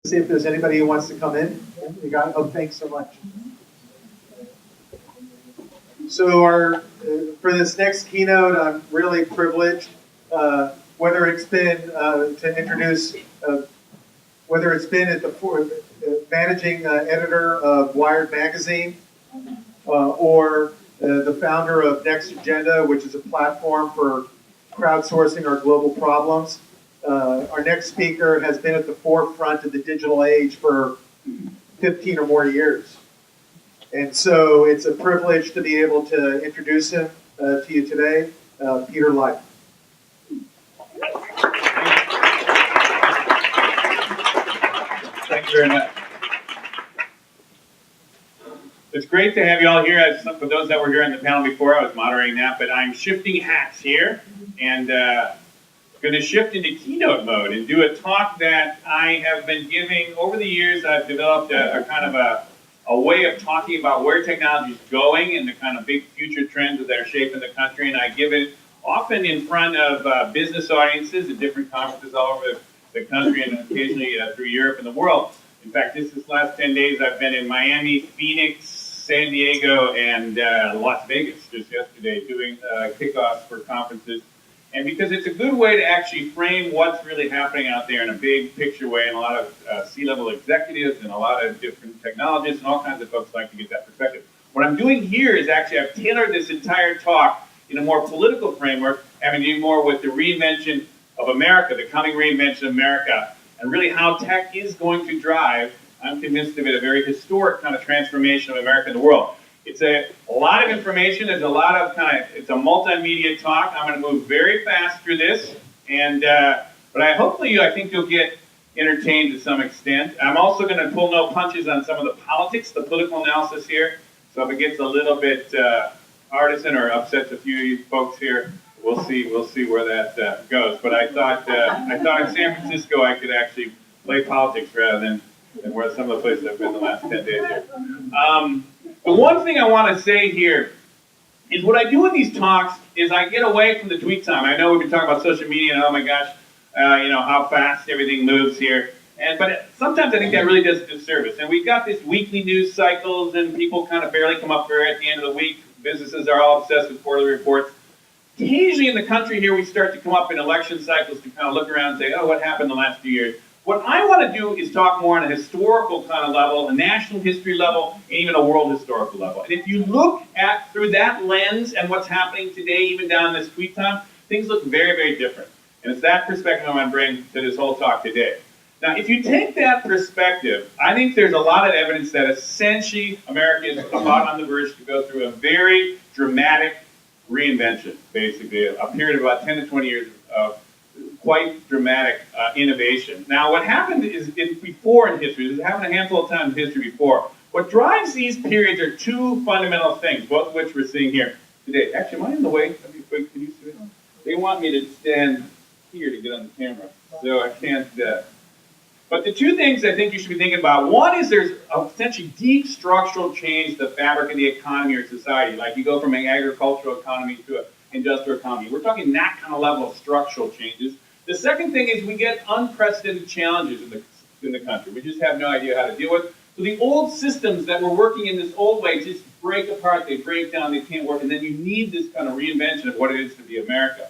See if there's anybody who wants to come in. You got it? Oh, thanks so much. So for this next keynote, I'm really privileged, whether it's been to introduce, whether it's been at the managing editor of Wired magazine, or the founder of Next Agenda, which is a platform for crowdsourcing our global problems. Our next speaker has been at the forefront of the digital age for 15 or more years. And so it's a privilege to be able to introduce him to you today, Peter Light. Thank you very much. It's great to have you all here. As for those that were here on the panel before, I was moderating that, but I'm shifting hats here and going to shift into keynote mode and do a talk that I have been giving over the years. I've developed a kind of a way of talking about where technology is going and the kind of big future trends that are shaping the country, and I give it often in front of business audiences at different conferences all over the country and occasionally through Europe and the world. In fact, this last 10 days I've been in Miami, Phoenix, San Diego, and Las Vegas just yesterday doing kickoffs for conferences. And because it's a good way to actually frame what's really happening out there in a big picture way, and a lot of C-level executives and a lot of different technologists and all kinds of folks like to get that perspective. What I'm doing here is actually I've tailored this entire talk in a more political framework, having to do more with the reinvention of America, the coming reinvention of America, and really how tech is going to drive, I'm convinced of it, a very historic kind of transformation of America and the world. It's a lot of information. There's a lot of it's a multimedia talk. I'm going to move very fast through this, and but I think you'll get entertained to some extent. I'm also going to pull no punches on some of the politics, the political analysis here. So if it gets a little bit partisan or upsets a few folks here, we'll see where that goes. But I thought in San Francisco I could actually play politics rather than where some of the places I've been the last 10 days here. The one thing I want to say here is what I do in these talks is I get away from the tweet time. I know we've been talking about social media and oh my gosh, how fast everything moves here. But sometimes I think that really does a disservice. And we've got this weekly news cycles and people kind of barely come up for it at the end of the week. Businesses are all obsessed with quarterly reports. Occasionally in the country here we start to come up in election cycles to kind of look around and say, oh, what happened the last few years? What I want to do is talk more on a historical kind of level, a national history level, and even a world historical level. And if you look at through that lens and what's happening today, even down in this tweet time, things look very, very different. And it's that perspective I want to bring to this whole talk today. Now, if you take that perspective, I think there's a lot of evidence that essentially America is about on the verge to go through a very dramatic reinvention, basically, a period of about 10 to 20 years of quite dramatic innovation. Now, what happened is before in history, this happened a handful of times in history before. What drives these periods are two fundamental things, both of which we're seeing here today. Actually, am I in the way? Can you see it? They want me to stand here to get on the camera, so I can't. But the two things I think you should be thinking about, one is there's essentially deep structural change to the fabric of the economy or society. Like you go from an agricultural economy to an industrial economy. We're talking that kind of level of structural changes. The second thing is we get unprecedented challenges in the country. We just have no idea how to deal with. So the old systems that were working in this old way just break apart, they break down, they can't work, and then you need this kind of reinvention of what it is to be America.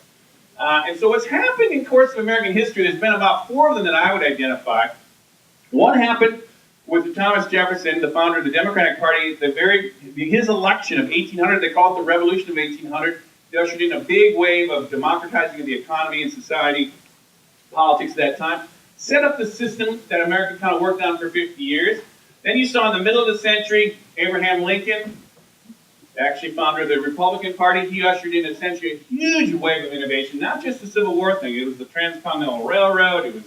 And so what's happened in the course of American history, there's been about four of them that I would identify. One happened with Thomas Jefferson, the founder of the Democratic Party, his election of 1800, they call it the Revolution of 1800. They ushered in a big wave of democratizing of the economy and society, politics at that time, set up the system that America kind of worked on for 50 years. Then you saw in the middle of the century, Abraham Lincoln, actually founder of the Republican Party. He ushered in essentially a huge wave of innovation, not just the Civil War thing. It was the Transcontinental Railroad. It was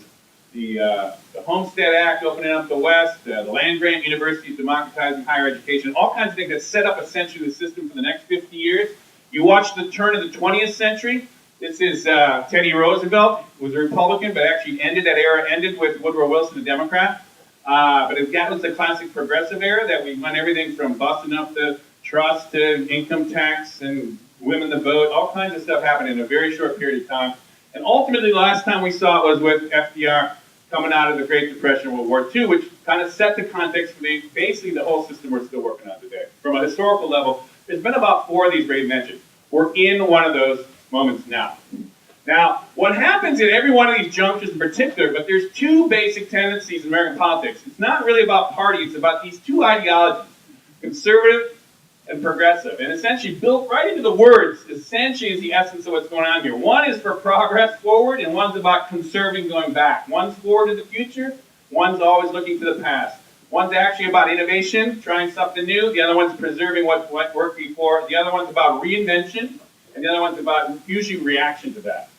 the Homestead Act opening up the West, the land-grant universities democratizing higher education, all kinds of things that set up essentially the system for the next 50 years. You watch the turn of the 20th century. This is Teddy Roosevelt, who was a Republican, but actually that era ended with Woodrow Wilson, a Democrat. But that was the classic progressive era that we went everything from busting up the trust to income tax and women the vote, all kinds of stuff happened in a very short period of time. And ultimately, the last time we saw it was with FDR coming out of the Great Depression, World War II, which kind of set the context for basically the whole system we're still working on today. From a historical level, there's been about 4 of these Ray mentioned. We're in one of those moments now. Now, what happens in every one of these junctures in particular, but there's 2 basic tendencies in American politics. It's not really about party, it's about these 2 ideologies, conservative and progressive. And essentially built right into the words, essentially is the essence of what's going on here. One is for progress forward, and one's about conserving going back. One's forward to the future, one's always looking to the past. One's actually about innovation, trying something new. The other one's preserving what worked before. The other one's about reinvention, and the other one's about usually reaction to that.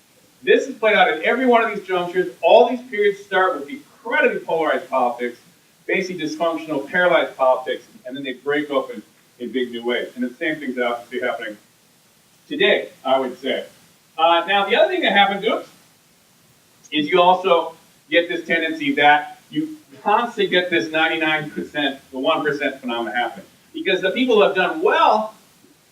This is played out in every one of these junctures. All these periods start with incredibly polarized politics, basically dysfunctional, paralyzed politics, and then they break open in big new ways. And the same thing's obviously happening today, I would say. Now, the other thing that happens, is you also get this tendency that you constantly get this 99%, the 1% phenomenon happening. Because the people who have done well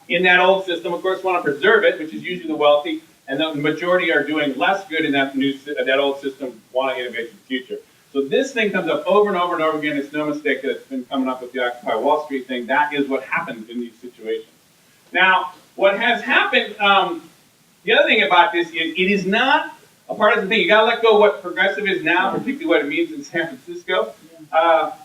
in that old system, of course, want to preserve it, which is usually the wealthy, and the majority are doing less good in that old system, want to innovate in the future. So this thing comes up over and over and over again. It's no mistake that it's been coming up with the Occupy Wall Street thing. That is what happens in these situations. Now, what has happened, the other thing about this is it is not a partisan thing. You got to let go of what progressive is now, particularly what it means in San Francisco.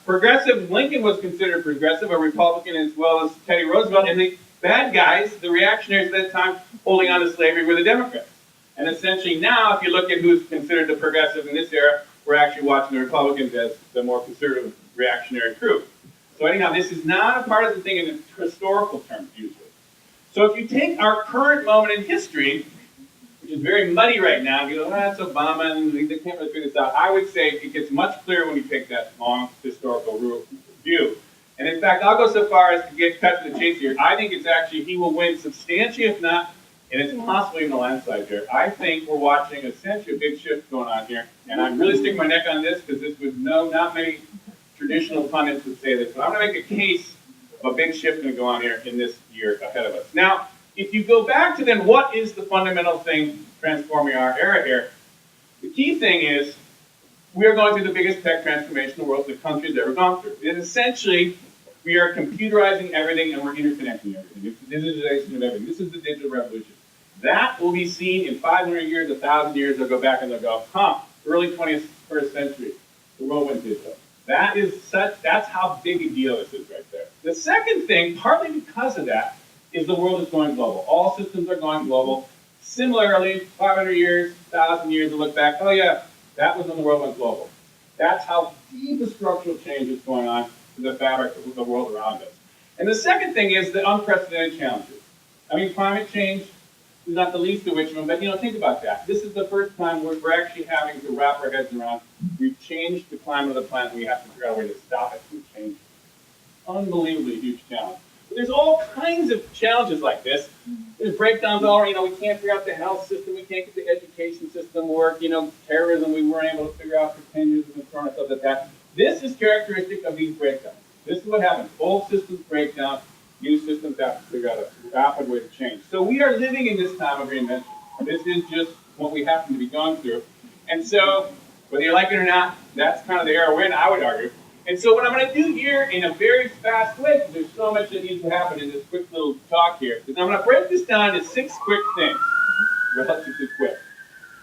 Progressive, Lincoln was considered progressive, a Republican, as well as Teddy Roosevelt, and the bad guys, the reactionaries at that time holding on to slavery, were the Democrats. And essentially now, if you look at who's considered the progressive in this era, we're actually watching the Republicans as the more conservative reactionary group. So anyhow, this is not a partisan thing in historical terms usually. So if you take our current moment in history, which is very muddy right now, you go, that's Obama, and they can't really figure this out. I would say it gets much clearer when you take that long historical view. And in fact, I'll go so far as to get cut to the chase here. I think it's actually, he will win substantially, if not, and it's possibly even a landslide here. I think we're watching essentially a big shift going on here. And I'm really sticking my neck on this because this would not many traditional pundits would say this. But I'm going to make a case of a big shift going to go on here in this year ahead of us. Now, if you go back to then what is the fundamental thing transforming our era here, the key thing is we are going through the biggest tech transformation the world, the country's ever gone through. And essentially, we are computerizing everything and we're interconnecting everything. It's the digitization of everything. This is the digital revolution. That will be seen in 500 years, 1,000 years. They'll go back and they'll go, early 21st century, the world went digital. That's how big a deal this is right there. The second thing, partly because of that, is the world is going global. All systems are going global. Similarly, 500 years, 1,000 years to look back, oh yeah, that was when the world went global. That's how deep a structural change is going on to the fabric of the world around us. And the second thing is the unprecedented challenges. I mean, climate change is not the least of which of them, but think about that. This is the first time we're actually having to wrap our heads around. We've changed the climate of the planet. We have to figure out a way to stop it from changing. Unbelievably huge challenge. But there's all kinds of challenges like this. There's breakdowns all around. We can't figure out the health system. We can't get the education system work. Terrorism we weren't able to figure out for 10 years. We've been throwing ourselves at that. This is characteristic of these breakdowns. This is what happens. Old systems break down. New systems have to figure out a rapid way to change. So we are living in this time of reinvention. This is just what we happen to be going through. And so, whether you like it or not, that's kind of the era we're in, I would argue. And so what I'm going to do here in a very fast way, because there's so much that needs to happen in this quick little talk here, is I'm going to break this down into 6 quick things, relatively quick.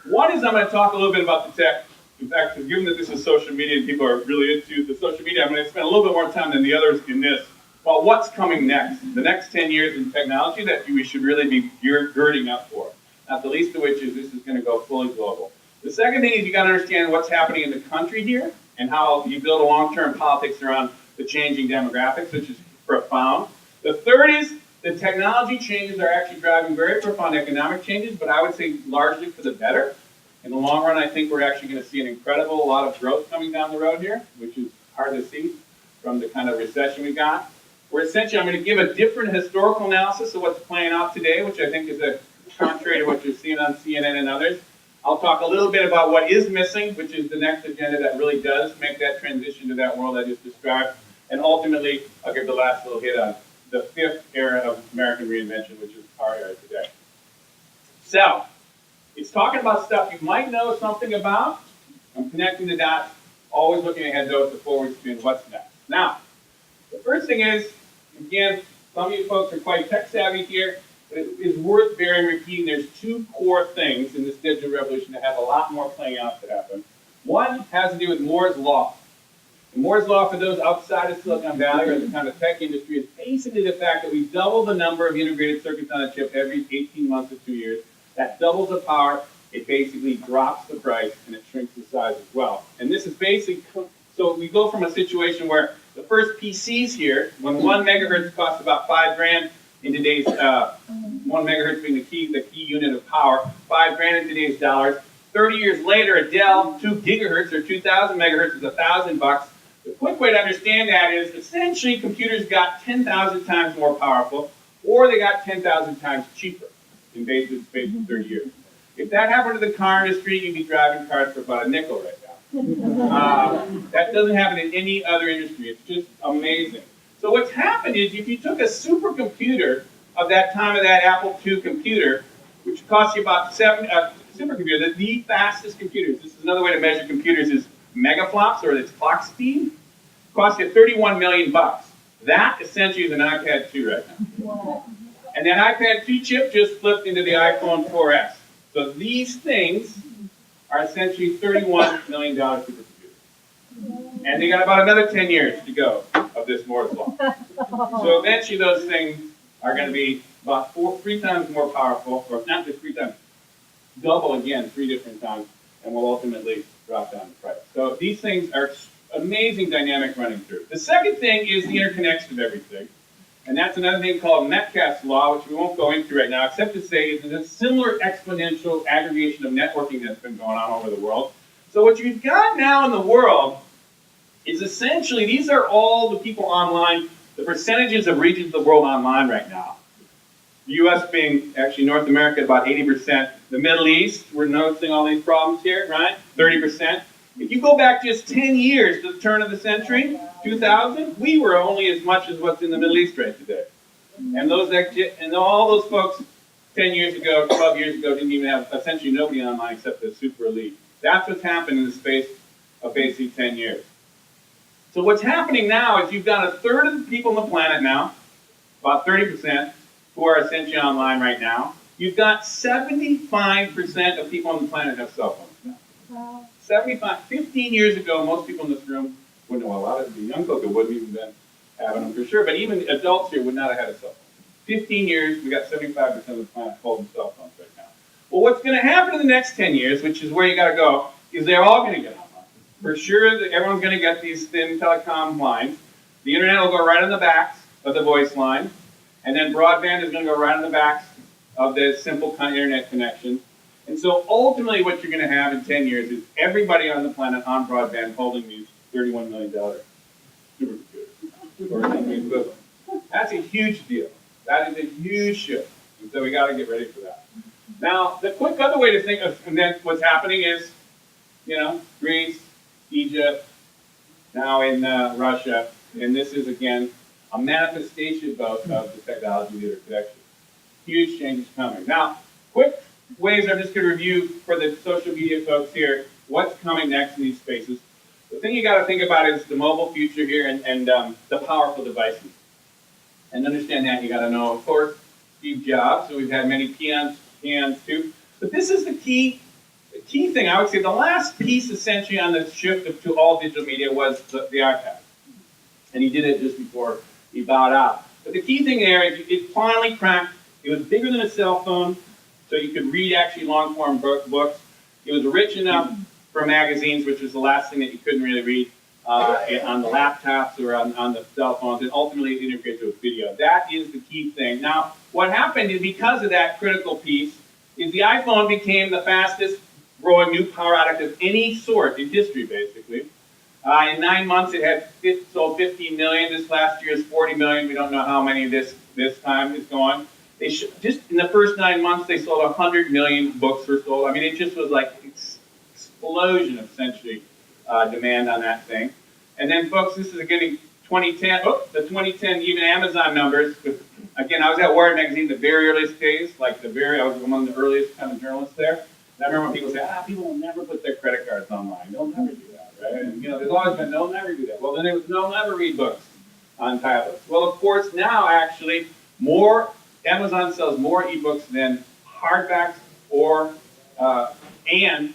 One is I'm going to talk a little bit about the tech. In fact, given that this is social media and people are really into the social media, I'm going to spend a little bit more time than the others in this. Well, what's coming next? The next 10 years in technology that we should really be girding up for. Not the least of which is this is going to go fully global. The second thing is you got to understand what's happening in the country here and how you build a long-term politics around the changing demographics, which is profound. The third is the technology changes are actually driving very profound economic changes, but I would say largely for the better. In the long run, I think we're actually going to see a lot of growth coming down the road here, which is hard to see from the kind of recession we got. Where essentially I'm going to give a different historical analysis of what's playing out today, which I think is contrary to what you're seeing on CNN and others. I'll talk a little bit about what is missing, which is the next agenda that really does make that transition to that world I just described. And ultimately, I'll give the last little hit on the 5th era of American reinvention, which is our era today. So, it's talking about stuff you might know something about, I'm connecting the dots, always looking ahead though at the forward spin, what's next. Now, the first thing is, again, some of you folks are quite tech savvy here, but it is worth bearing repeating. There's two core things in this digital revolution that have a lot more playing out to happen. One has to do with Moore's Law. And Moore's Law, for those outside of Silicon Valley or the kind of tech industry, is basically the fact that we double the number of integrated circuits on a chip every 18 months to 2 years. That doubles the power. It basically drops the price, and it shrinks the size as well. And this is basically, so we go from a situation where the first PCs here, when 1 megahertz costs about $5,000 in today's, 1 megahertz being the key unit of power, $5,000 in today's dollars. 30 years later, a Dell 2 gigahertz or 2,000 megahertz is $1,000. The quick way to understand that is essentially computers got 10,000 times more powerful, or they got 10,000 times cheaper in basically the space of 30 years. If that happened to the car industry, you'd be driving cars for about a nickel right now. That doesn't happen in any other industry. It's just amazing. So what's happened is if you took a supercomputer of that time of that Apple II computer, which cost you about supercomputer, the fastest computers, this is another way to measure computers, is megaflops, or its clock speed, cost you 31 million bucks. That essentially is an iPad 2 right now. Wow. And that iPad 2 chip just flipped into the iPhone 4S. So these things are essentially $31 million for the computer. And they got about another 10 years to go of this Moore's Law. So eventually those things are going to be about 3 times more powerful, or not just 3 times, double again 3 different times, and will ultimately drop down the price. So these things are amazing dynamic running through. The second thing is the interconnection of everything. And that's another thing called Metcalfe's law, which we won't go into right now, except to say it's a similar exponential aggregation of networking that's been going on over the world. So what you've got now in the world is essentially, these are all the people online, the percentages of regions of the world online right now. The US being, actually North America, about 80%. The Middle East, we're noticing all these problems here, right? 30%. If you go back just 10 years to the turn of the century, 2000, we were only as much as what's in the Middle East right today. And all those folks 10 years ago, 12 years ago, didn't even have essentially nobody online except the super elite. That's what's happened in the space of basically 10 years. So what's happening now is you've got a third of the people on the planet now, about 30%, who are essentially online right now. You've got 75% of people on the planet have cell phones now. Wow. 15 years ago, most people in this room wouldn't know. A lot of the young folks wouldn't even been having them for sure, but even adults here would not have had a cell phone. 15 years, we got 75% of the planet holding cell phones right now. Well, what's going to happen in the next 10 years, which is where you got to go, is they're all going to get online. For sure, everyone's going to get these thin telecom lines. The internet will go right on the backs of the voice line, and then broadband is going to go right on the backs of the simple kind of internet connection. And so ultimately what you're going to have in 10 years is everybody on the planet on broadband holding these $31 million supercomputers, or something equivalent. That's a huge deal. That is a huge shift. And so we got to get ready for that. Now, the quick other way to think of and then what's happening is, Greece, Egypt, now in Russia, and this is, again, a manifestation of the technology leader connection. Huge changes coming. Now, quick ways I'm just going to review for the social media folks here, what's coming next in these spaces. The thing you got to think about is the mobile future here and the powerful devices. And to understand that, you got to know, of course, Steve Jobs, so we've had many peons too. But this is the key thing. I would say the last piece essentially on the shift to all digital media was the iPad. And he did it just before he bowed out. But the key thing there is it finally cracked. It was bigger than a cell phone, so you could read actually long-form books. It was rich enough for magazines, which was the last thing that you couldn't really read on the laptops or on the cell phones, and ultimately it integrated with video. That is the key thing. Now, what happened is because of that critical piece is the iPhone became the fastest growing new power product of any sort in history, basically. In 9 months, it had sold 15 million. This last year is 40 million. We don't know how many this time is going. Just in the first 9 months, they sold 100 million books were sold. I mean, it just was like explosion of essentially demand on that thing. And then, folks, this is getting 2010. The 2010 even Amazon numbers. Again, I was at Wired magazine the very earliest days, I was among the earliest kind of journalists there. And I remember when people say, people will never put their credit cards online. They'll never do that, right? And there's always been, they'll never do that. Well, then it was, they'll never read books on tablets. Well, of course, now actually, Amazon sells more ebooks than hardbacks or and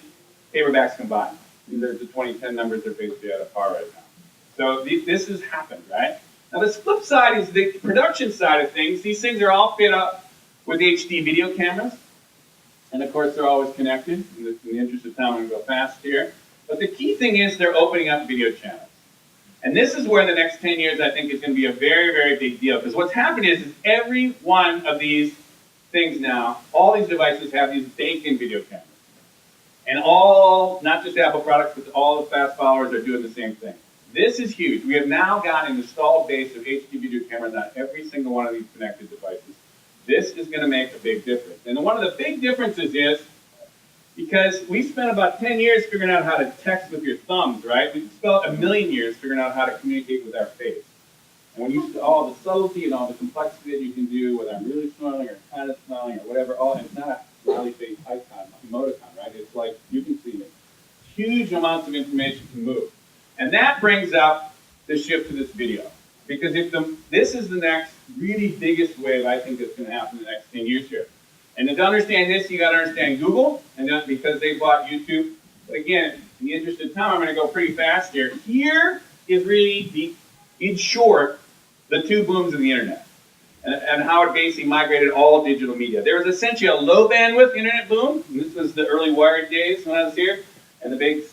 paperbacks combined. These are the 2010 numbers. They're basically at a par right now. So this has happened, right? Now the flip side is the production side of things. These things are all fit up with HD video cameras. And of course, they're always connected. In the interest of time, I'm going to go fast here. But the key thing is they're opening up video channels. And this is where the next 10 years, I think, is going to be a very, very big deal. Because what's happened is every one of these things now, all these devices have these baked-in video cameras. And all, not just Apple products, but all the fast followers are doing the same thing. This is huge. We have now got an installed base of HD video cameras on every single one of these connected devices. This is going to make a big difference. And one of the big differences is because we spent about 10 years figuring out how to text with your thumbs, right? We spent a million years figuring out how to communicate with our face. And when you see all the subtlety and all the complexity that you can do, whether I'm really smiling or kind of smiling or whatever, it's not a smiley face icon, emoticon, right? It's like you can see me. Huge amounts of information can move. And that brings up the shift to this video. Because this is the next really biggest wave I think that's going to happen in the next 10 years here. And to understand this, you got to understand Google, and because they bought YouTube. But again, in the interest of time, I'm going to go pretty fast here. Here is really, in short, the two booms of the internet. And how it basically migrated all digital media. There was essentially a low bandwidth internet boom. And this was the early wired days when I was here. And the big,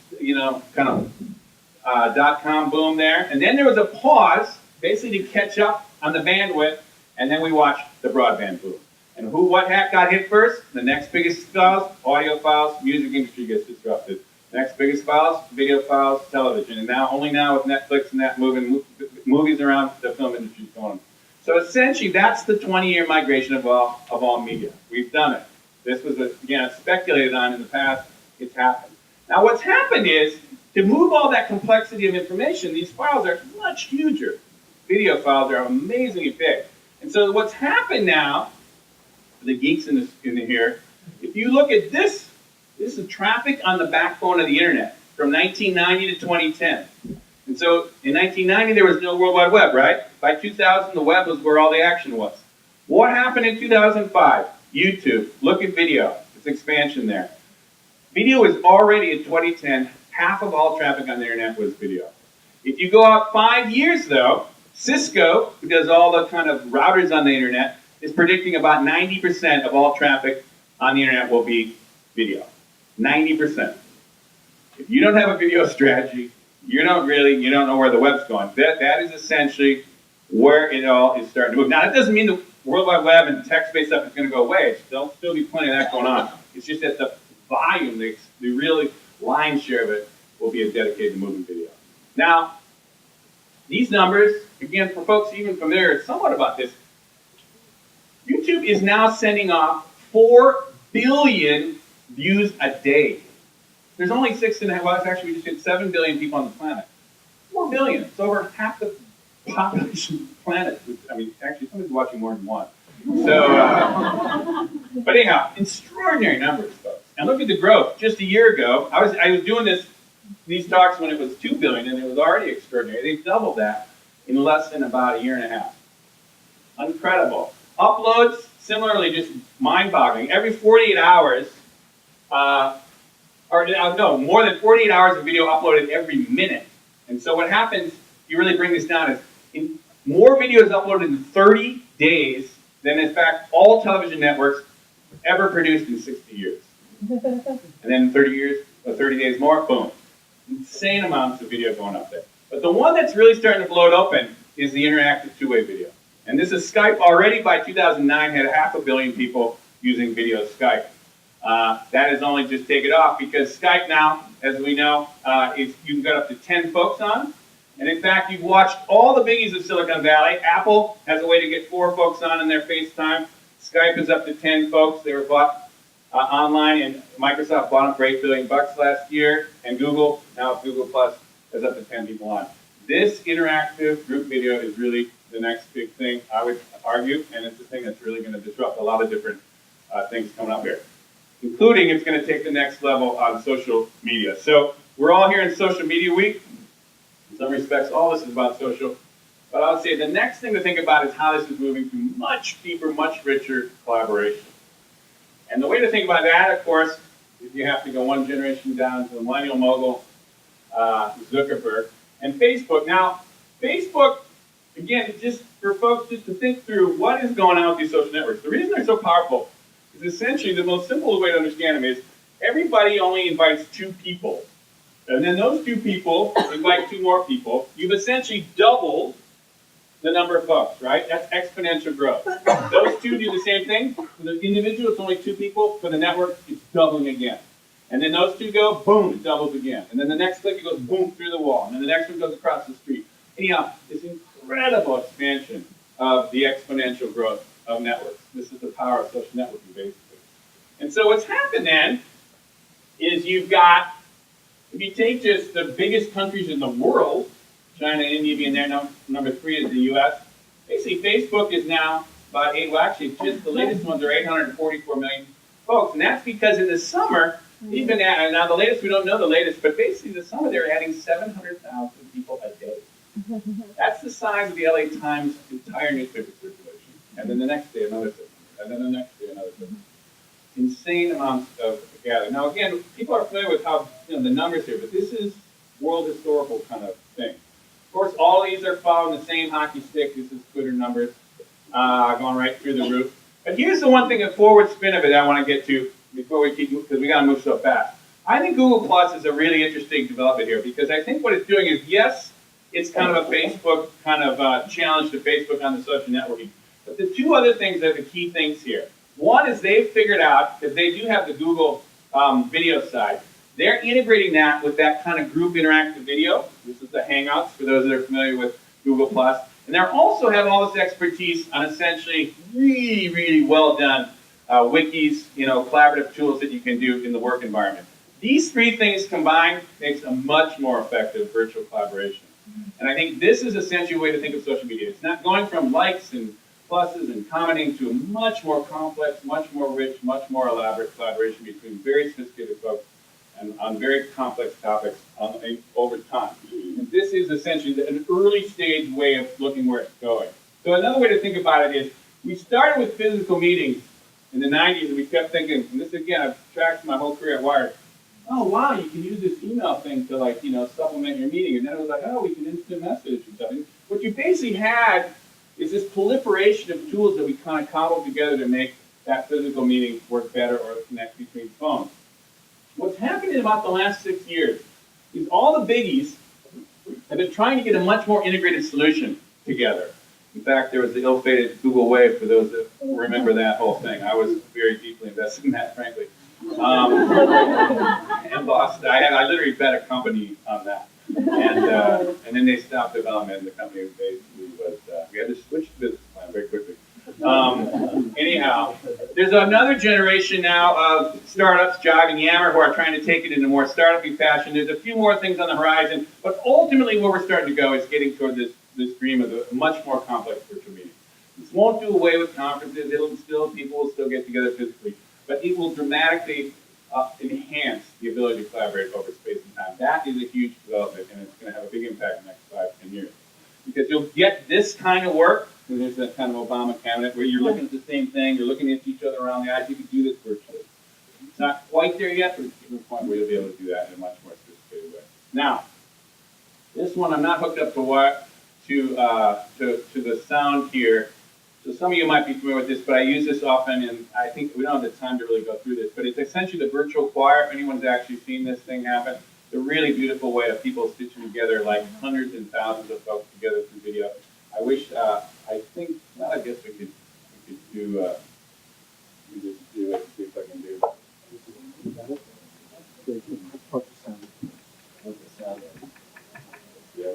kind of .com boom there. And then there was a pause, basically to catch up on the bandwidth, and then we watched the broadband boom. And what got hit first? The next biggest files, audio files, music industry gets disrupted. Next biggest files, video files, television. And only now with Netflix and that moving movies around, the film industry's going. So essentially, that's the 20-year migration of all media. We've done it. This was, again, speculated on in the past. It's happened. Now what's happened is, to move all that complexity of information, these files are much huger. Video files are amazingly big. And so what's happened now, for the geeks in here, if you look at this is traffic on the backbone of the internet from 1990 to 2010. And so in 1990, there was no World Wide Web, right? By 2000, the web was where all the action was. What happened in 2005? YouTube. Look at video. It's expansion there. Video is already, in 2010, half of all traffic on the internet was video. If you go out 5 years, though, Cisco, who does all the kind of routers on the internet, is predicting about 90% of all traffic on the internet will be video. 90%. If you don't have a video strategy, you don't know where the web's going. That is essentially where it all is starting to move. Now, that doesn't mean the World Wide Web and text-based stuff is going to go away. There'll still be plenty of that going on. It's just that the volume, the really lion's share of it, will be dedicated to moving video. Now, these numbers, again, for folks even familiar somewhat about this, YouTube is now sending off 4 billion views a day. There's only 6.5, well, actually we just hit 7 billion people on the planet. 4 billion, it's over half the population of the planet. I mean, actually somebody's watching more than one. So, but anyhow, extraordinary numbers, folks. And look at the growth. Just a year ago, I was doing these talks when it was 2 billion, and it was already extraordinary. They've doubled that in less than about a year and a half. Incredible. Uploads, similarly, just mind-boggling. Every 48 hours, more than 48 hours of video uploaded every minute. And so what happens, you really bring this down, is more videos uploaded in 30 days than, in fact, all television networks ever produced in 60 years. And then 30 days more, boom. Insane amounts of video going up there. But the one that's really starting to blow it open is the interactive two-way video. And this is Skype. Already by 2009 had 500 million people using video Skype. That has only just taken off because Skype now, as we know, you can get up to 10 folks on. And in fact, you've watched all the biggies of Silicon Valley. Apple has a way to get 4 folks on in their FaceTime. Skype is up to 10 folks. They were bought online, and Microsoft bought them for $8 billion last year. And Google, now Google Plus, has up to 10 people on. This interactive group video is really the next big thing, I would argue, and it's the thing that's really going to disrupt a lot of different things coming up here. including it's going to take the next level on social media. So we're all here in Social Media Week. In some respects, all this is about social. But I would say the next thing to think about is how this is moving to much deeper, much richer collaboration. And the way to think about that, of course, is you have to go one generation down to the millennial mogul, Zuckerberg, and Facebook. Now, Facebook, again, just for folks just to think through what is going on with these social networks. The reason they're so powerful is essentially the most simple way to understand them is everybody only invites 2 people. And then those 2 people invite 2 more people. You've essentially doubled the number of folks, right? That's exponential growth. Those 2 do the same thing. For the individual, it's only 2 people. For the network, it's doubling again. And then those 2 go, boom, it doubles again. And then the next click, it goes boom through the wall. And then the next one goes across the street. Anyhow, this incredible expansion of the exponential growth of networks. This is the power of social networking, basically. And so what's happened then is you've got, if you take just the biggest countries in the world, China, India being there, number 3 is the U.S. Basically, Facebook is now about just the latest ones are 844 million folks. And that's because in the summer, even now the latest, we don't know the latest, but basically the summer they're adding 700,000 people a day. That's the size of the LA Times' entire newspaper circulation. And then the next day, another 600. And then the next day, another 600. Insane amounts of gathering. Now, again, people are familiar with how, the numbers here, but this is world historical kind of thing. Of course, all these are following the same hockey stick. This is Twitter numbers going right through the roof. But here's the one thing, a forward spin of it I want to get to before we keep moving, because we got to move so fast. I think Google Plus is a really interesting development here, because I think what it's doing is, yes, it's kind of a Facebook kind of challenge to Facebook on the social networking. But the 2 other things are the key things here. One is they've figured out, because they do have the Google video side, they're integrating that with that kind of group interactive video. This is the Hangouts, for those that are familiar with Google+. And they also have all this expertise on essentially really, really well done wikis, collaborative tools that you can do in the work environment. These 3 things combined makes a much more effective virtual collaboration. And I think this is essentially a way to think of social media. It's not going from likes and pluses and commenting to a much more complex, much more rich, much more elaborate collaboration between very sophisticated folks and on very complex topics over time. And this is essentially an early stage way of looking where it's going. So another way to think about it is, we started with physical meetings in the 90s, and we kept thinking, and this again, I've tracked my whole career at Wired, oh wow, you can use this email thing to supplement your meeting. And then it was like, oh, we can instant message or something. What you basically had is this proliferation of tools that we kind of cobbled together to make that physical meeting work better or connect between phones. What's happened in about the last 6 years is all the biggies have been trying to get a much more integrated solution together. In fact, there was the ill-fated Google Wave, for those that remember that whole thing. I was very deeply invested in that, frankly. And lost. I literally bet a company on that. And then they stopped development, and the company basically was, we had to switch the business plan very quickly. Anyhow, there's another generation now of startups, Jive and Yammer, who are trying to take it in a more startup-y fashion. There's a few more things on the horizon, but ultimately where we're starting to go is getting toward this dream of a much more complex virtual meeting. This won't do away with conferences. People will still get together physically, but it will dramatically enhance the ability to collaborate over space and time. That is a huge development, and it's going to have a big impact in the next 5-10 years. Because you'll get this kind of work, and there's that kind of Obama cabinet where you're looking at the same thing, you're looking at each other around the eyes. You can do this virtually. It's not quite there yet, but it's to the point where you'll be able to do that in a much more sophisticated way. Now, this one I'm not hooked up to the sound here. So some of you might be familiar with this, but I use this often, and I think we don't have the time to really go through this, but it's essentially the virtual choir. If anyone's actually seen this thing happen, it's a really beautiful way of people stitching together like hundreds and thousands of folks together through video. I wish, I think, well, I guess we could do, let me just do it, see if I can do it. Yeah.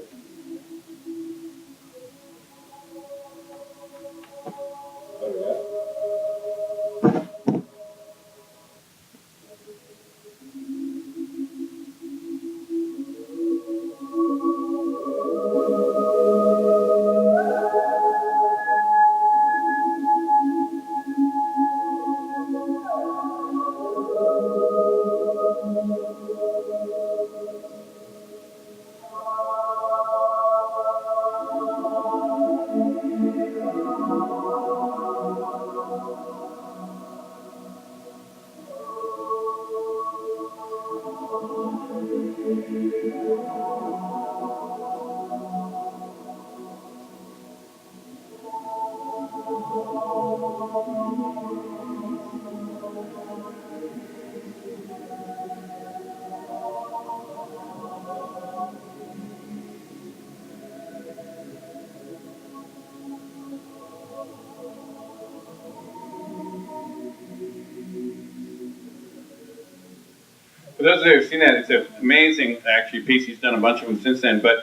those of you who've seen that, it's amazing. Actually, Pacey's done a bunch of them since then. But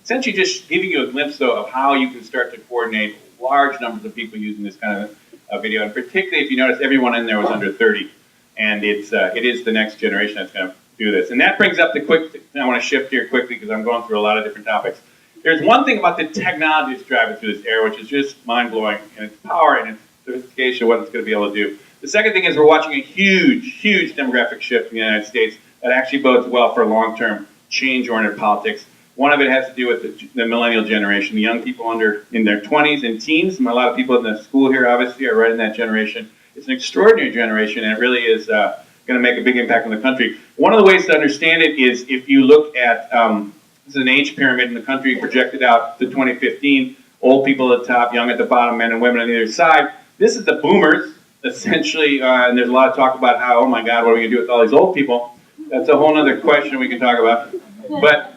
essentially, just giving you a glimpse, though, of how you can start to coordinate large numbers of people using this kind of video. And particularly, if you notice, everyone in there was under 30, and it is the next generation that's going to do this. And that brings up the quick. I want to shift here quickly because I'm going through a lot of different topics. There's one thing about the technology that's driving through this era, which is just mind-blowing, and its power and its sophistication of what it's going to be able to do. The second thing is we're watching a huge, huge demographic shift in the United States that actually bodes well for long-term change-oriented politics. One of it has to do with the millennial generation, the young people in their 20s and teens. And a lot of people in the school here, obviously, are right in that generation. It's an extraordinary generation, and it really is going to make a big impact on the country. One of the ways to understand it is if you look at this is an age pyramid in the country projected out to 2015. Old people at the top, young at the bottom, men and women on either side. This is the boomers, essentially, and there's a lot of talk about how, oh my God, what are we going to do with all these old people? That's a whole other question we can talk about. But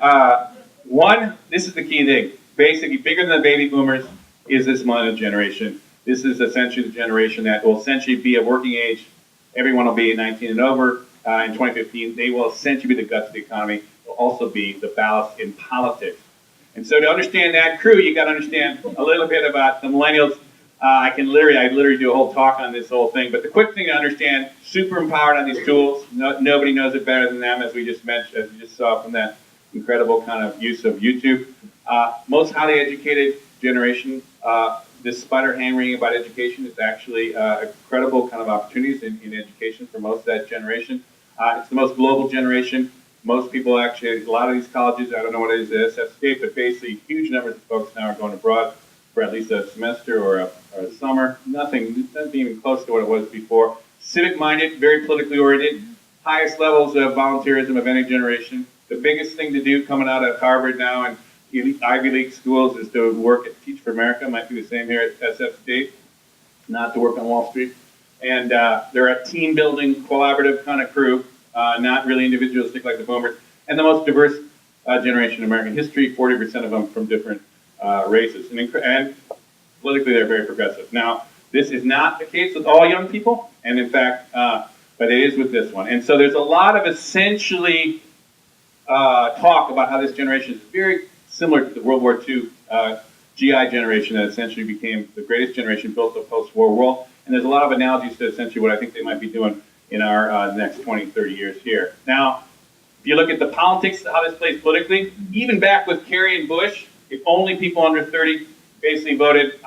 this is the key thing. Basically, bigger than the baby boomers is this millennial generation. This is essentially the generation that will essentially be at working age. Everyone will be 19 and over. In 2015, they will essentially be the guts of the economy. Will also be the ballast in politics. And so to understand that crew, you got to understand a little bit about the millennials. I literally do a whole talk on this whole thing. But the quick thing to understand: super empowered on these tools. Nobody knows it better than them, as we just mentioned, as you just saw from that incredible kind of use of YouTube. Most highly educated generation. This spider hand-wringing about education is actually incredible kind of opportunities in education for most of that generation. It's the most global generation. Most people actually, a lot of these colleges, I don't know what it is at SF State, but basically huge numbers of folks now are going abroad for at least a semester or a summer. Nothing even close to what it was before. Civic-minded, very politically oriented, highest levels of volunteerism of any generation. The biggest thing to do coming out of Harvard now and Ivy League schools is to work at Teach for America. Might be the same here at SF State, not to work on Wall Street. And they're a team-building, collaborative kind of crew. Not really individualistic like the boomers, and the most diverse generation in American history, 40% of them from different races. And politically, they're very progressive. Now, this is not the case with all young people, and in fact, but it is with this one. And so there's a lot of essentially talk about how this generation is very similar to the World War II GI generation that essentially became the greatest generation built the post-war world. And there's a lot of analogies to essentially what I think they might be doing in our next 20, 30 years here. Now, if you look at the politics, how this plays politically, even back with Kerry and Bush, if only people under 30 basically voted,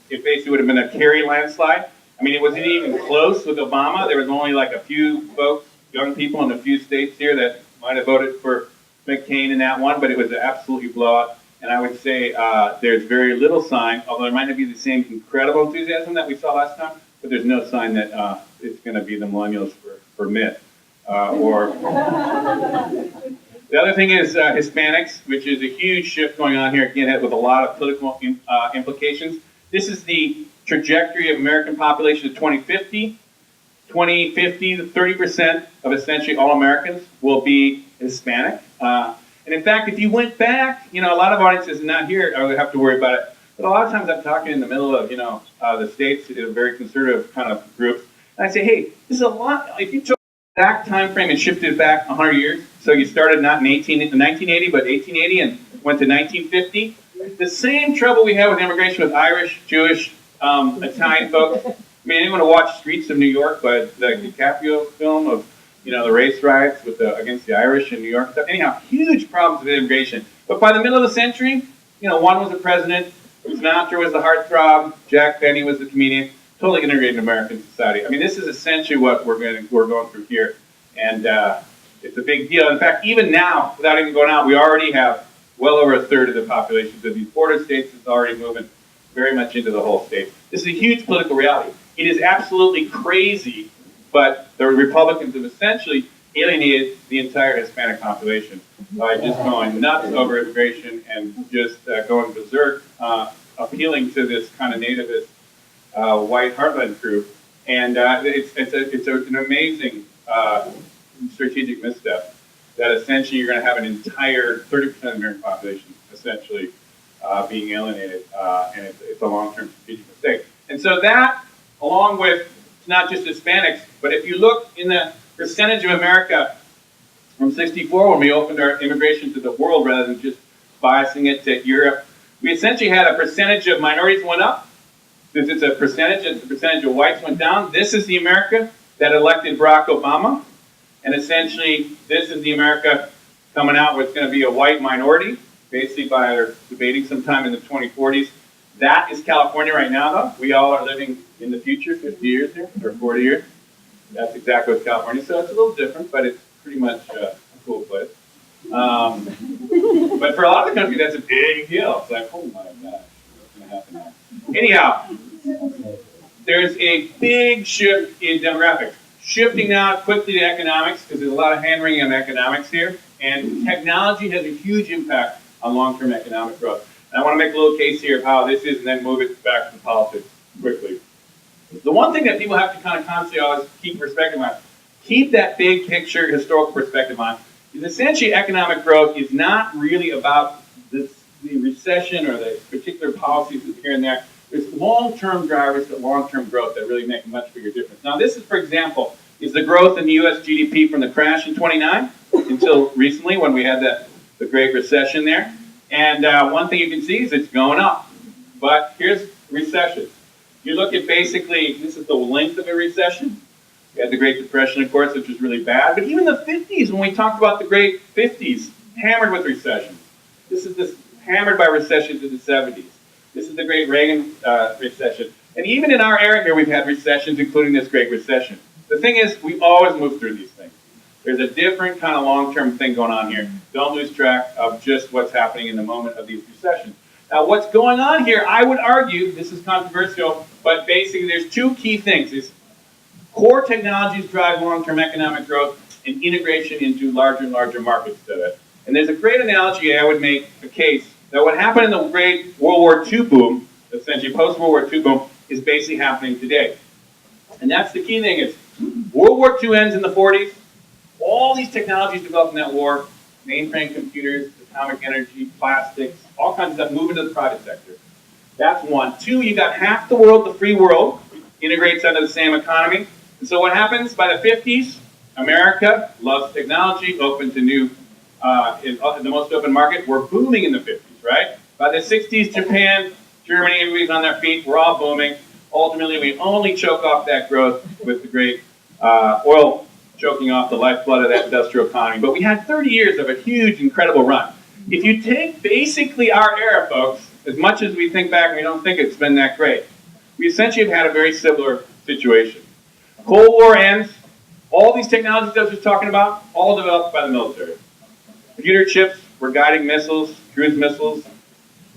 it basically would have been a Kerry landslide. I mean, it wasn't even close with Obama. There was only like a few folks, young people in a few states here that might have voted for McCain in that one, but it was an absolutely blowout. And I would say there's very little sign, although there might not be the same incredible enthusiasm that we saw last time, but there's no sign that it's going to be the millennials for myth. The other thing is Hispanics, which is a huge shift going on here, again, with a lot of political implications. This is the trajectory of American population to 2050. 2050, 30% of essentially all Americans will be Hispanic. And in fact, if you went back, a lot of audiences not here have to worry about it. But a lot of times I'm talking in the middle of, the states, very conservative kind of groups. And I say, hey, this is a lot. If you took that time frame and shifted it back 100 years, so you started not in 1980, but 1880 and went to 1950, the same trouble we had with immigration with Irish, Jewish, Italian folks. I mean, anyone who watched Streets of New York, but the DiCaprio film of, the race riots against the Irish in New York stuff. Anyhow, huge problems with immigration. But by the middle of the century, one was the president, Sinatra was the heartthrob, Jack Benny was the comedian, totally integrated in American society. I mean, this is essentially what we're going through here, and it's a big deal. In fact, even now, without even going out, we already have well over a third of the population of these border states is already moving very much into the whole state. This is a huge political reality. It is absolutely crazy, but the Republicans have essentially alienated the entire Hispanic population by just going nuts over immigration and just going berserk, appealing to this kind of nativist white heartland crew. And it's an amazing strategic misstep that essentially you're going to have an entire 30% of the American population essentially being alienated, and it's a long-term strategic mistake. And so that, along with not just Hispanics, but if you look in the percentage of America From 64, when we opened our immigration to the world rather than just biasing it to Europe, we essentially had a percentage of minorities went up. This is a percentage, and the percentage of whites went down. This is the America that elected Barack Obama. And essentially, this is the America coming out with going to be a white minority, basically by our debating sometime in the 2040s. That is California right now, though. We all are living in the future, 50 years here, or 40 years. That's exactly what's California. So it's a little different, but it's pretty much a cool place. But for a lot of the country, that's a big deal. It's like, oh my gosh, what's going to happen now? Anyhow, there's a big shift in demographics. Shifting now quickly to economics, because there's a lot of hand-wringing on economics here. And technology has a huge impact on long-term economic growth. And I want to make a little case here of how this is and then move it back to politics quickly. The one thing that people have to kind of constantly always keep perspective on, keep that big picture historical perspective on, is essentially economic growth is not really about the recession or the particular policies that's here and there. There's long-term drivers to long-term growth that really make a much bigger difference. Now, this is, for example, is the growth in the U.S. GDP from the crash in '29 until recently when we had the Great Recession there. And one thing you can see is it's going up. But here's recessions. You look at basically, this is the length of a recession. We had the Great Depression, of course, which was really bad. But even the 50s, when we talked about the Great 50s, hammered with recessions. This is this hammered by recessions in the 70s. This is the Great Reagan recession. And even in our era here, we've had recessions, including this Great Recession. The thing is, we always move through these things. There's a different kind of long-term thing going on here. Don't lose track of just what's happening in the moment of these recessions. Now, what's going on here, I would argue, this is controversial, but basically there's two key things. Is core technologies drive long-term economic growth and integration into larger and larger markets to it. And there's a great analogy I would make a case that what happened in the great World War II boom, essentially post-World War II boom, is basically happening today. And that's the key thing is World War II ends in the 40s. All these technologies developed in that war, mainframe computers, atomic energy, plastics, all kinds of stuff move into the private sector. That's one. Two, you got half the world, the free world, integrates under the same economy. And so what happens by the 50s? America loves technology, open to new, in the most open market. We're booming in the 50s, right? By the 60s, Japan, Germany, everybody's on their feet. We're all booming. Ultimately, we only choke off that growth with the great oil choking off the lifeblood of that industrial economy. But we had 30 years of a huge, incredible run. If you take basically our era, folks, as much as we think back and we don't think it's been that great, we essentially have had a very similar situation. Cold War ends. All these technologies that I was just talking about, all developed by the military. Computer chips were guiding missiles, cruise missiles.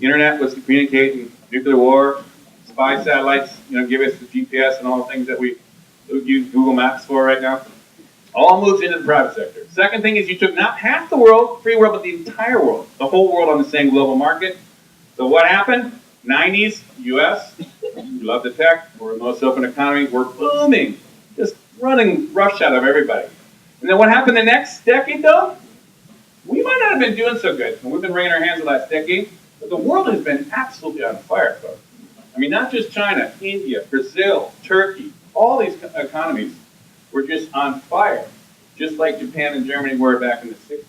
Internet was to communicate in nuclear war. Spy satellites, give us the GPS and all the things that we use Google Maps for right now. All moves into the private sector. Second thing is you took not half the world, free world, but the entire world, the whole world on the same global market. So what happened? 90s, US, we love the tech, we're the most open economy, we're booming, just running roughshod of everybody. And then what happened the next decade though? We might not have been doing so good. We've been wringing our hands the last decade, but the world has been absolutely on fire, folks. I mean, not just China, India, Brazil, Turkey, all these economies were just on fire, just like Japan and Germany were back in the 60s.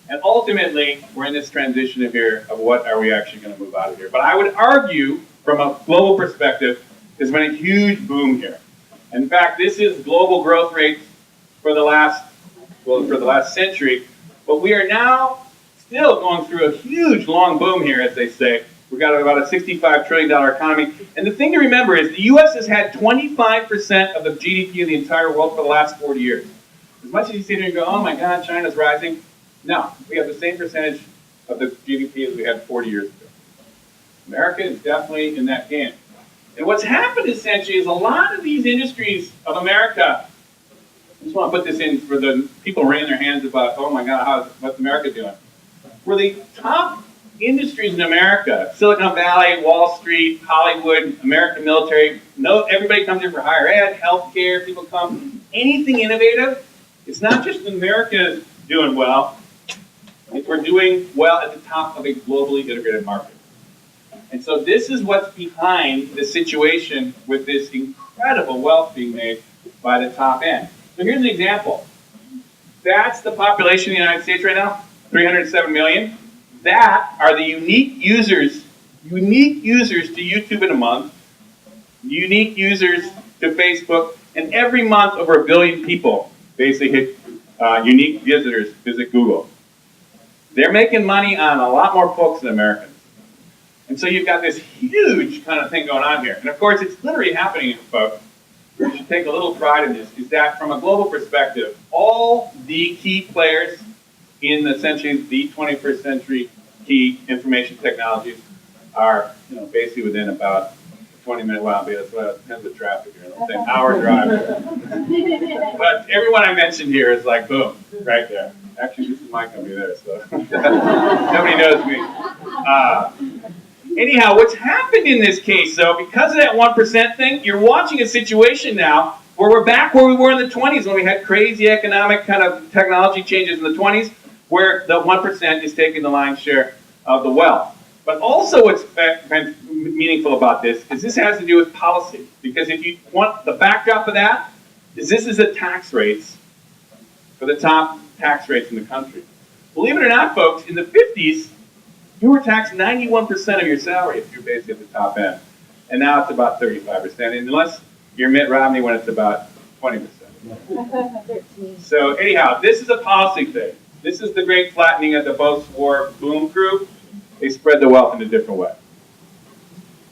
And ultimately, we're in this transition of here of what are we actually going to move out of here. But I would argue, from a global perspective, there's been a huge boom here. In fact, this is global growth rates for the last century. But we are now still going through a huge, long boom here, as they say. We've got about a $65 trillion economy. And the thing to remember is the U.S. has had 25% of the GDP of the entire world for the last 40 years. As much as you sit here and go, oh my God, China's rising. No, we have the same percentage of the GDP as we had 40 years ago. America is definitely in that game. And what's happened essentially is a lot of these industries of America, I just want to put this in for the people wringing their hands about, oh my God, what's America doing? For the top industries in America, Silicon Valley, Wall Street, Hollywood, American military, everybody comes here for higher ed, healthcare, people come, anything innovative. It's not just America doing well, we're doing well at the top of a globally integrated market. And so this is what's behind the situation with this incredible wealth being made by the top end. So here's an example. That's the population of the United States right now, 307 million. That are the unique users to YouTube in a month, unique users to Facebook, and every month over 1 billion people basically hit unique visitors visit Google. They're making money on a lot more folks than Americans. And so you've got this huge kind of thing going on here. And of course, it's literally happening, folks. You should take a little pride in this, is that from a global perspective, all the key players in essentially the 21st century key information technologies are, basically within about a 20-minute walk. That's what depends the traffic here. It's an hour drive. But everyone I mentioned here is like, boom, right there. Actually, this is my company there, so nobody knows me. Anyhow, what's happened in this case, though, because of that 1% thing, you're watching a situation now where we're back where we were in the 20s when we had crazy economic kind of technology changes in the 20s, where the 1% is taking the lion's share of the wealth. But also what's been meaningful about this is this has to do with policy. Because if you want the backdrop of that, is this is the tax rates for the top tax rates in the country. Believe it or not, folks, in the 50s, you were taxed 91% of your salary if you're basically at the top end. And now it's about 35%, and unless you're Mitt Romney when it's about 20%. So anyhow, this is a policy thing. This is the great flattening of the post-war boom group. They spread the wealth in a different way.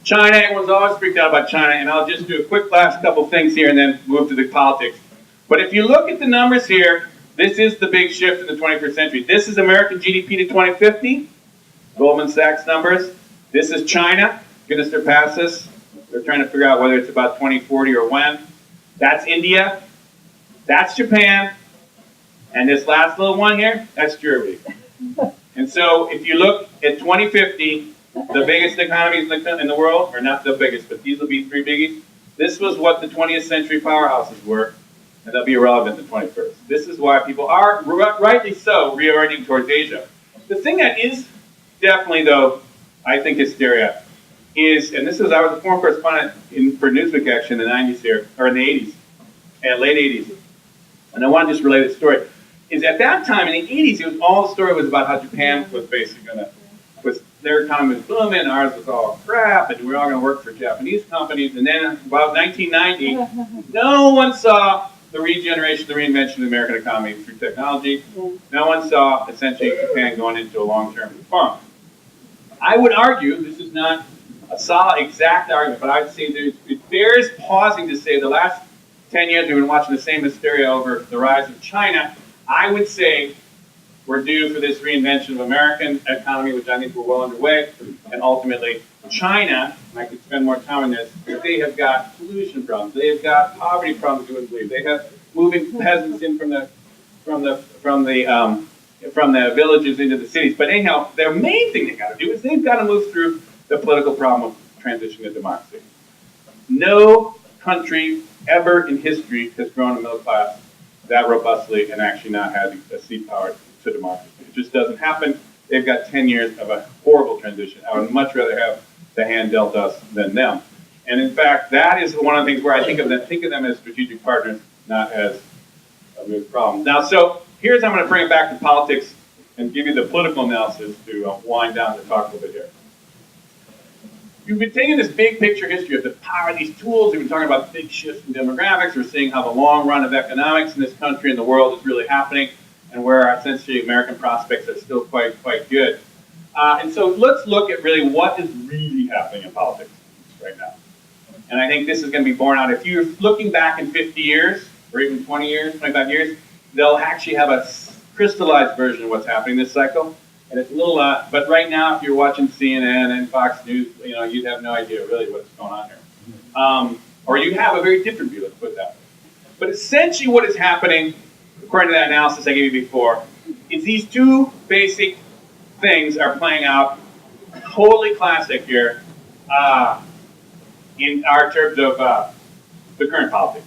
China, everyone's always freaked out about China, and I'll just do a quick last couple things here and then move to the politics. But if you look at the numbers here, this is the big shift in the 21st century. This is American GDP to 2050. Goldman Sachs numbers. This is China, going to surpass us. They're trying to figure out whether it's about 2040 or when. That's India. That's Japan. And this last little one here, that's Germany. And so if you look at 2050, the biggest economies in the world, or not the biggest, but these will be 3 biggies. This was what the 20th century powerhouses were, and they'll be irrelevant in the 21st. This is why people are, rightly so, reorienting towards Asia. The thing that is definitely, though, I think hysteria is, and this is, I was a former correspondent for Newsweek actually in the 90s here, or in the 80s, and late 80s. And I want to just relate this story. Is at that time, in the 80s, it was all the story was about how Japan was basically going to, their economy was booming, ours was all crap, and we were all going to work for Japanese companies. And then about 1990, no one saw the regeneration, the reinvention of the American economy through technology. No one saw, essentially, Japan going into a long-term funk. I would argue, this is not a solid exact argument, but I'd say it bears pausing to say the last 10 years we've been watching the same hysteria over the rise of China. I would say we're due for this reinvention of American economy, which I think we're well underway, and ultimately China, and I could spend more time on this, they have got pollution problems, they have got poverty problems, you wouldn't believe. They have moving peasants in from the villages into the cities. But anyhow, their main thing they got to do is they've got to move through the political problem of transition to democracy. No country ever in history has grown a middle class that robustly and actually not had a seat power to democracy. It just doesn't happen. They've got 10 years of a horrible transition. I would much rather have the hand dealt us than them. And in fact, that is one of the things where I think of them as strategic partners, not as a real problem. Now, so here's how I'm going to bring it back to politics and give you the political analysis to wind down the talk a little bit here. You've been taking this big picture history of the power of these tools. We've been talking about big shifts in demographics. We're seeing how the long run of economics in this country and the world is really happening, and where essentially American prospects are still quite good. And so let's look at really what is really happening in politics right now. And I think this is going to be borne out. If you're looking back in 50 years, or even 20 years, 25 years, they'll actually have a crystallized version of what's happening this cycle. And it's a little, but right now, if you're watching CNN and Fox News, you'd have no idea really what's going on here. Or you have a very different view, let's put it that way. But essentially what is happening, according to that analysis I gave you before, is these two basic things are playing out totally classic here in our terms of the current politics.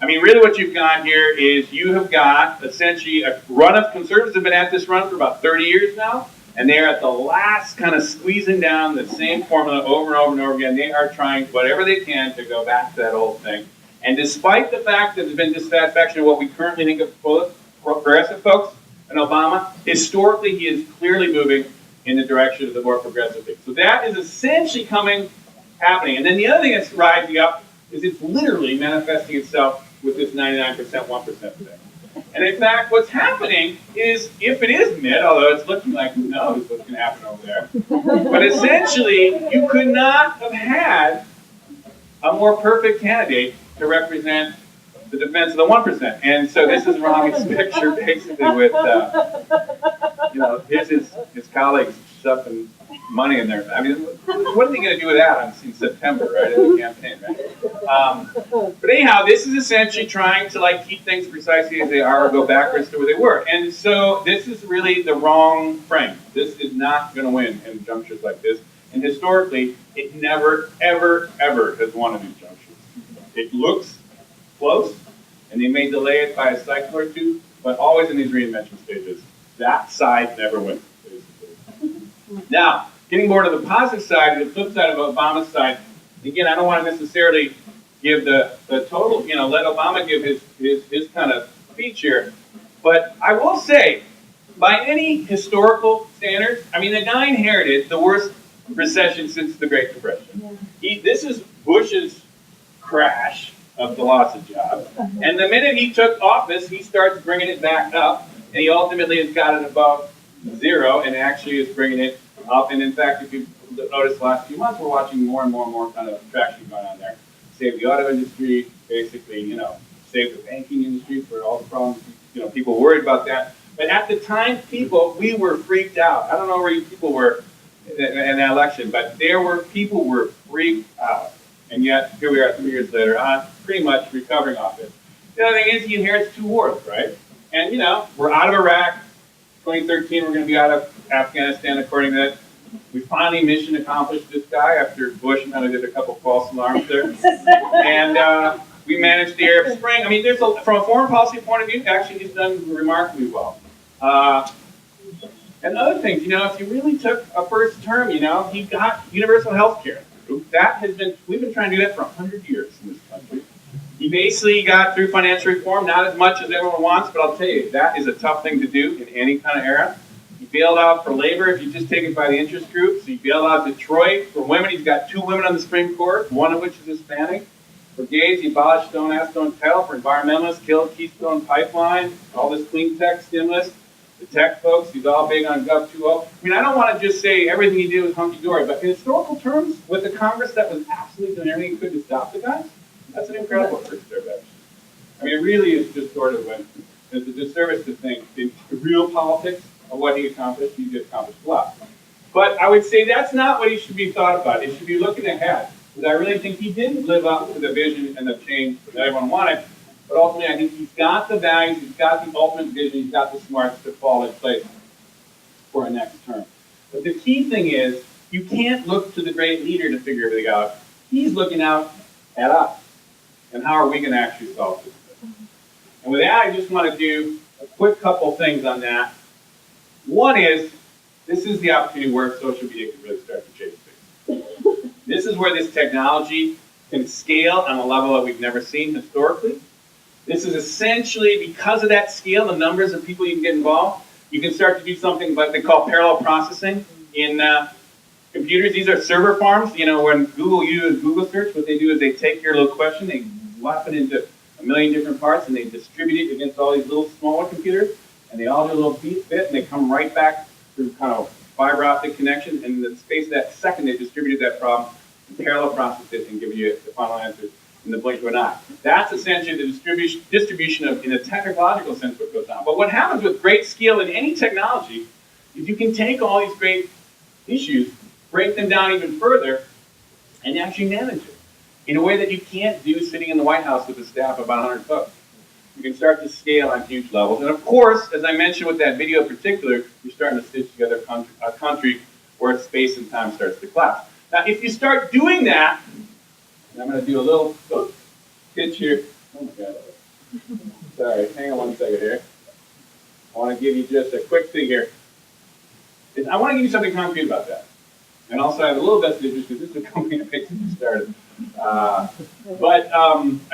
I mean, really what you've got here is you have got essentially a run of conservatives have been at this run for about 30 years now, and they're at the last kind of squeezing down the same formula over and over and over again. They are trying whatever they can to go back to that old thing. And despite the fact that there's been dissatisfaction of what we currently think of progressive folks and Obama, historically he is clearly moving in the direction of the more progressive thing. So that is essentially happening. And then the other thing that's rising up is it's literally manifesting itself with this 99%, 1% thing. And in fact, what's happening is, if it is mid, although it's looking like who knows what's going to happen over there, but essentially, you could not have had a more perfect candidate to represent the defense of the 1%. And so this is Rami's picture, basically, with, his colleagues stuffing money in there. I mean, what are they going to do with that in September, right, in the campaign, right? But anyhow, this is essentially trying to keep things precisely as they are or go backwards to where they were. And so this is really the wrong frame. This is not going to win in junctures like this. And historically, it never, ever, ever has won in these junctures. It looks close, and they may delay it by a cycle or two, but always in these reinvention stages, that side never wins. Now, getting more to the positive side, the flip side of Obama's side, again, I don't want to necessarily give the total, let Obama give his kind of speech here, but I will say, by any historical standards, I mean, the guy inherited the worst recession since the Great Depression. This is Bush's crash of the loss of jobs, and the minute he took office, he starts bringing it back up, and he ultimately has got it above zero, and actually is bringing it up. And in fact, if you notice the last few months, we're watching more and more kind of traction going on there. Save the auto industry, basically, save the banking industry for all the problems, people worried about that. But at the time, we were freaked out. I don't know where you people were in that election, but people were freaked out. And yet, here we are 3 years later on, pretty much recovering off it. The other thing is he inherits 2 wars, right? And, we're out of Iraq. 2013, we're going to be out of Afghanistan, according to that. We finally mission accomplished this guy after Bush kind of did a couple false alarms there. And we managed the Arab Spring. I mean, from a foreign policy point of view, actually, he's done remarkably well. And other things, if you really took a first term, he got universal health care. We've been trying to do that for 100 years in this country. He basically got through financial reform, not as much as everyone wants, but I'll tell you, that is a tough thing to do in any kind of era. He bailed out for labor if you just take it by the interest groups. He bailed out Detroit. For women, he's got 2 women on the Supreme Court, one of which is Hispanic. For gays, he abolished Don't Ask, Don't Tell. For environmentalists, killed Keystone Pipeline, all this clean tech stimulus. The tech folks, he's all big on Gov 2.0. I mean, I don't want to just say everything he did was hunky-dory, but in historical terms, with a Congress that was absolutely doing everything it could to stop the guys, that's an incredible first term, actually. I mean, it really is just sort of it's a disservice to think the real politics of what he accomplished. He did accomplish a lot. But I would say that's not what he should be thought about. He should be looking ahead. Because I really think he didn't live up to the vision and the change that everyone wanted. But ultimately, I think he's got the values, he's got the ultimate vision, he's got the smarts to fall in place for a next term. But the key thing is, you can't look to the great leader to figure everything out. He's looking out at us. And how are we going to actually solve this? And with that, I just want to do a quick couple things on that. One is, this is the opportunity where social media can really start to change things. This is where this technology can scale on a level that we've never seen historically. This is essentially, because of that scale, the numbers of people you can get involved, you can start to do something like they call parallel processing in computers. These are server farms. When Google uses Google search, what they do is they take your little question, they whap it into a million different parts, and they distribute it against all these little smaller computers, and they all do a little bit, and they come right back through kind of fiber optic connection, and in the space of that second, they distributed that problem, and parallel process it, and give you the final answer in the blink of an eye. That's essentially the distribution of, in a technological sense, what goes on. But what happens with great skill in any technology is you can take all these great issues, break them down even further, and actually manage it in a way that you can't do sitting in the White House with a staff of about 100 folks. You can start to scale on huge levels. And of course, as I mentioned with that video in particular, you're starting to stitch together a country where space and time starts to collapse. Now, if you start doing that, and I'm going to do a little pitch here. Oh my God. Sorry, hang on 1 second here. I want to give you just a quick thing here. I want to give you something concrete about that. And also I have a little vested interest because this is a company that basically started. I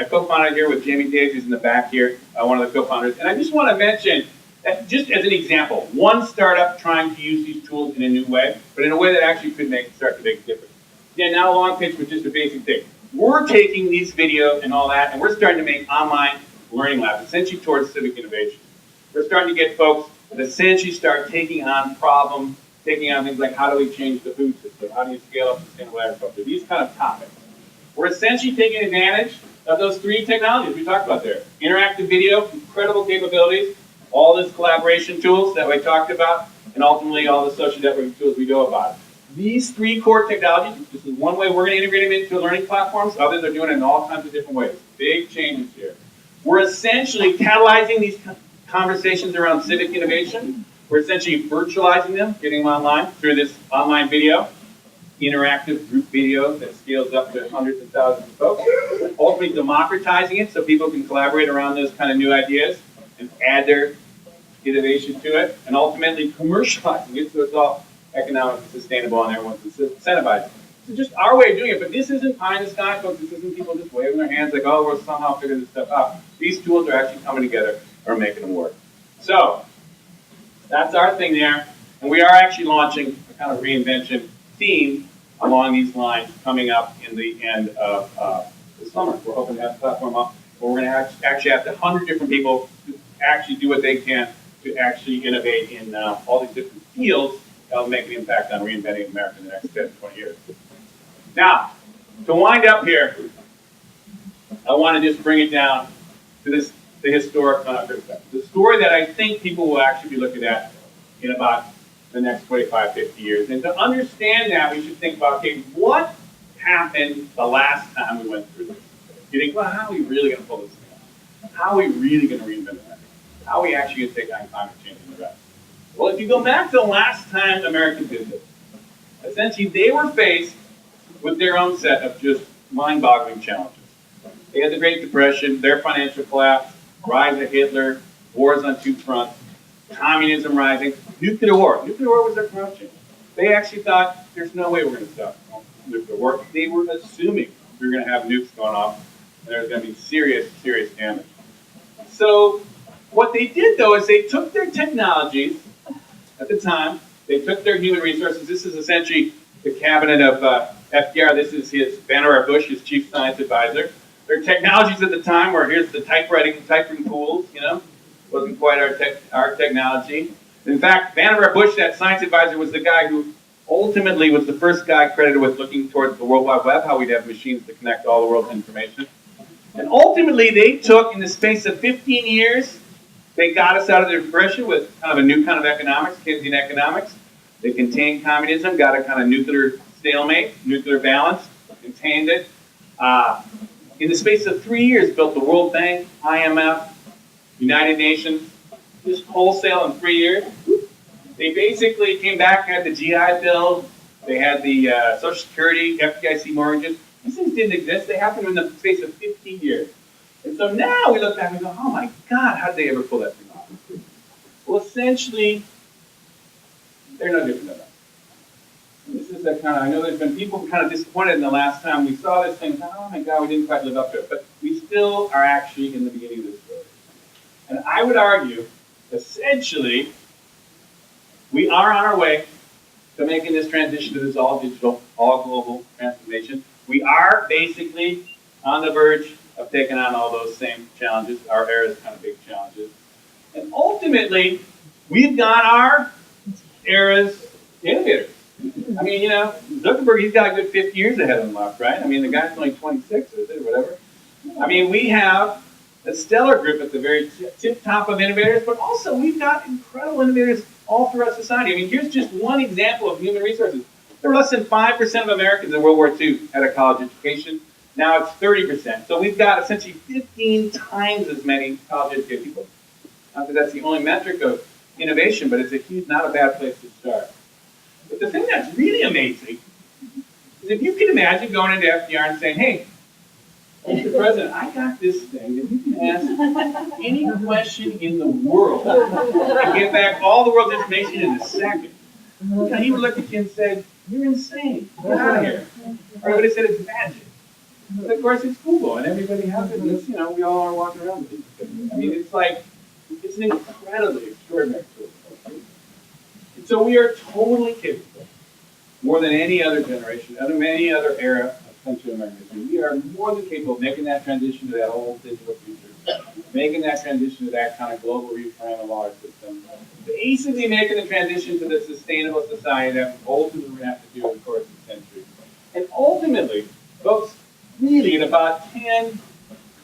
co-founded here with Jamie Daves, who's in the back here, one of the co-founders. And I just want to mention, that just as an example, one startup trying to use these tools in a new way, but in a way that actually could start to make a difference. Yeah, now a long pitch was just a basic thing. We're taking these videos and all that, and we're starting to make online learning labs, essentially towards civic innovation. We're starting to get folks that essentially start taking on problems, taking on things like how do we change the food system, how do you scale up sustainable agriculture, these kind of topics. We're essentially taking advantage of those three technologies we talked about there. Interactive video, incredible capabilities, all these collaboration tools that we talked about, and ultimately all the social networking tools we know about. These three core technologies, this is one way we're going to integrate them into learning platforms. Others are doing it in all kinds of different ways. Big changes here. We're essentially catalyzing these conversations around civic innovation. We're essentially virtualizing them, getting them online through this online video, interactive group video that scales up to hundreds of thousands of folks. Ultimately democratizing it so people can collaborate around those kind of new ideas and add their innovation to it, and ultimately commercializing it so it's all economically sustainable and everyone's incentivized. It's just our way of doing it, but this isn't pie in the sky, folks. This isn't people just waving their hands like, oh, we'll somehow figure this stuff out. These tools are actually coming together or making them work. So that's our thing there, and we are actually launching a kind of reinvention theme along these lines coming up in the end of the summer. We're hoping to have the platform up, where we're going to actually have 100 different people to actually do what they can to actually innovate in all these different fields that will make an impact on reinventing America in the next 10 to 20 years. Now, to wind up here, I want to just bring it down to the historic perspective. The story that I think people will actually be looking at in about the next 25, 50 years. And to understand that, we should think about, okay, what happened the last time we went through this? You think, well, how are we really going to pull this thing off? How are we really going to reinvent America? How are we actually going to take on climate change and the rest? Well, if you go back to the last time Americans did this, essentially they were faced with their own set of just mind-boggling challenges. They had the Great Depression, their financial collapse, rise of Hitler, wars on two fronts, communism rising, nuclear war. Nuclear war was their corruption. They actually thought there's no way we're going to stop nuclear war. They were assuming we were going to have nukes going off and there was going to be serious, serious damage. So what they did, though, is they took their technologies at the time, they took their human resources. This is essentially the cabinet of FDR. This is his Vannevar Bush, his chief science advisor. Their technologies at the time were, here's the typewriting tools, wasn't quite our technology. In fact, Vannevar Bush, that science advisor, was the guy who ultimately was the first guy credited with looking towards the World Wide Web, how we'd have machines to connect all the world's information. And ultimately, they took, in the space of 15 years, they got us out of the depression with kind of a new kind of economics, Keynesian economics. They contained communism, got a kind of nuclear stalemate, nuclear balance, contained it. In the space of 3 years, built the World Bank, IMF, United Nations, just wholesale in 3 years. They basically came back and had the GI Bill, they had the Social Security, FDIC mortgages. These things didn't exist. They happened in the space of 15 years. And so now we look back and go, oh my God, how did they ever pull that thing off? Well, essentially, they're no different than us. This is that kind of, I know there's been people kind of disappointed in the last time we saw this thing, oh my God, we didn't quite live up to it. But we still are actually in the beginning of this story. And I would argue, essentially, we are on our way to making this transition to this all digital, all global transformation. We are basically on the verge of taking on all those same challenges, our era's kind of big challenges. And ultimately, we've got our era's innovators. I mean, Zuckerberg, he's got a good 50 years ahead of him left, right? I mean, the guy's only 26, is it, or whatever? I mean, we have a stellar group at the very tip top of innovators, but also we've got incredible innovators all throughout society. I mean, here's just one example of human resources. There were less than 5% of Americans in World War II had a college education. Now it's 30%. So we've got essentially 15 times as many college-educated people. Not that that's the only metric of innovation, but it's not a bad place to start. But the thing that's really amazing is if you can imagine going into FDR and saying, hey, Mr. President, I got this thing that you can ask any question in the world and get back all the world's information in a second. He would look at you and say, You're insane. Get out of here. Everybody said it's magic. But of course, it's Google, and everybody has it. And it's, we all are walking around with it. I mean, it's an incredibly extraordinary tool. And so we are totally capable, more than any other generation, any other era of country American history. We are more than capable of making that transition to that whole digital future, making that transition to that kind of global reframe of our system, basically making the transition to the sustainable society that ultimately we have to do in the course of the century. And ultimately, folks, really in about 10,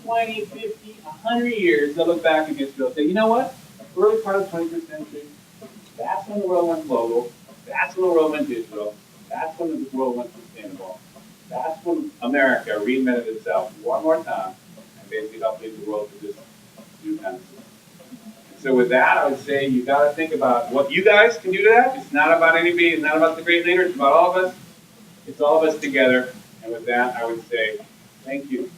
20, 50, 100 years, they'll look back in history and say, you know what? Early part of the 21st century, that's when the world went global, that's when the world went digital, that's when the world went sustainable, that's when America reinvented itself one more time and basically helped lead the world to this new kind of system. And so with that, I would say you got to think about what you guys can do to that. It's not about anybody, it's not about the great leaders, it's about all of us. It's all of us together. And with that, I would say thank you.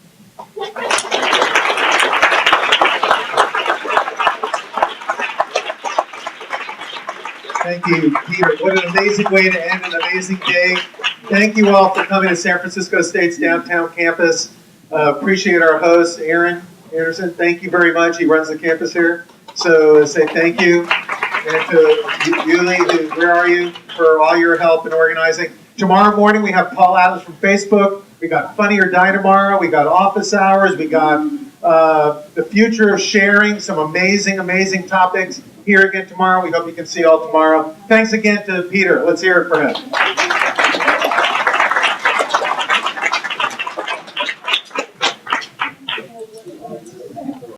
Thank you, Peter. What an amazing way to end an amazing day. Thank you all for coming to San Francisco State's downtown campus. Appreciate our host, Aaron Anderson. Thank you very much. He runs the campus here. So say thank you. And to Yuli, where are you, for all your help in organizing. Tomorrow morning, we have Paul Atlas from Facebook. We got Funny or Die tomorrow. We got office hours. We got the future of sharing, some amazing, amazing topics here again tomorrow. We hope you can see you all tomorrow. Thanks again to Peter. Let's hear it for him.